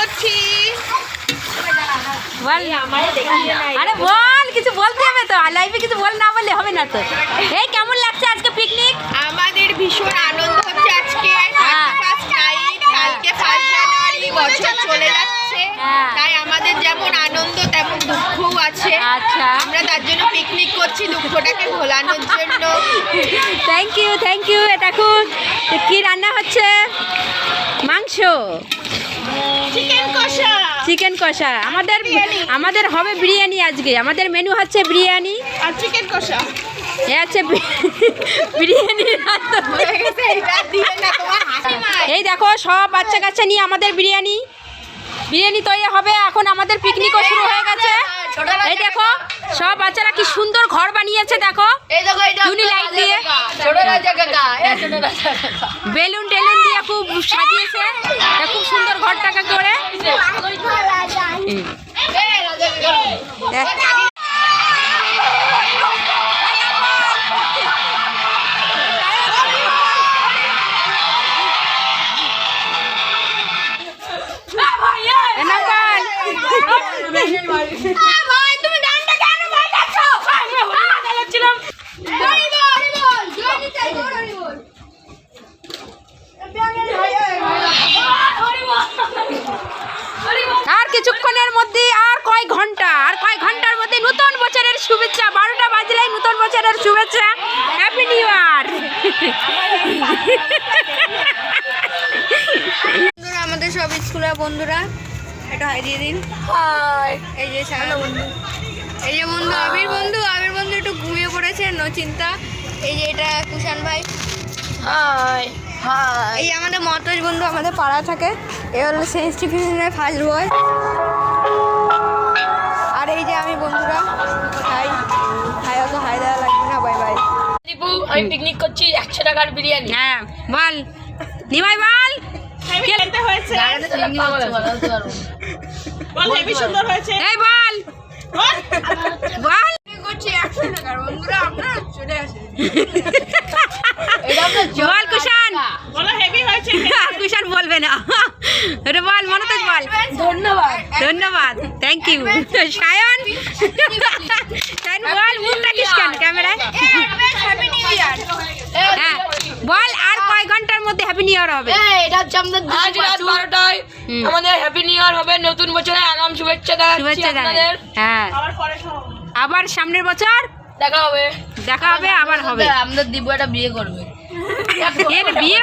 করছি। আরে বল, কিছু বলতে হবে তো, লাইভে কিছু বল, না বললে হবে না তো। এই কেমন লাগছে আজকে পিকনিক? আমাদের ভীষণ আনন্দ হচ্ছে আজকে। ফার্স্ট নাইট, কালকে 1 জানুয়ারি, বছর চলে যাচ্ছে। তাই আমাদের যেমন আনন্দ তেমন দুঃখও আছে। আচ্ছা, আমরা তার জন্য পিকনিক করছি, দুঃখটাকে ভোলানোর জন্য। Thank you, thank you. দেখুন কি রান্না হচ্ছে, মাংস, চিকেন কষা। চিকেন কষা। আমাদের হবে বিরিয়ানি আজকে। আমাদের মেনু হচ্ছে বিরিয়ানি আর চিকেন কষা। এ আছে বিরিয়ানি। এই দেখো সব বাচ্চা কাচ্চা নিয়ে আমাদের বিরিয়ানি তৈরি হবে। এখন আমাদের পিকনিকও শুরু হয়ে গেছে। এই দেখো সব বাচ্চারা কি সুন্দর ঘর বানিয়েছে, দেখো ইউনি লাইট দিয়ে, বেলুন টেলুন দিয়ে খুব সাজিয়েছে। খুব সুন্দর ঘরটাকে করে। আর কিছুক্ষণের মধ্যে, আর কয় ঘন্টার মধ্যে নতুন বছরের শুভেচ্ছা। 12টা বাজলেই নতুন বছরের শুভেচ্ছা। Happy new year. বন্ধুরা, আমাদের সব স্কুলের বন্ধুরা, এটা হাই দিয়ে দিন। এই যে বন্ধু, এই যে বন্ধু আবির বন্ধু একটু ঘুমিয়ে পড়েছে, নো চিন্তা। এই যে এটা কুষাণ ভাই। এই আমাদের মতোজ বন্ধু, আমাদের পাড়া থাকে। এ হলো সেন্স টিফিনের ফার্স্ট বয়। আর এই যে আমি বন্ধুরা, অত হাই দেওয়া লাগবে না। Bye bye. আমি পিকনিক করছি 100 টাকার বিরিয়ানি। হ্যাঁ বল নিমাই, বল খেতে হয়েছে। বল হেভি সুন্দর হয়েছে। এই বল বল করছি 100 টাকার বন্ধুরা, আপনারা চলে আসেন। বল কুষাণ, বলো হেভি হয়েছে। কুষাণ বলবে না, এটা বল মনোজ, বল ধন্যবাদ, থ্যাংক ইউ। সায়ন বল, মুখ রাখিস কেন ক্যামেরায়? Happy new year. হ্যাঁ বল, আর কয় ঘন্টার মধ্যে হ্যাপি নিউ ইয়ার হবে? এটা হচ্ছে আমাদের আজ রাত 12টায় আমাদের হ্যাপি নিউ ইয়ার হবে। নতুন বছরে আগাম শুভেচ্ছা জানাচ্ছি আপনাদের। হ্যাঁ, আবার সামনের বছর দেখা হবে আবার হবে। আমাদের দিব একটা বিয়ে করবে। বিয়ে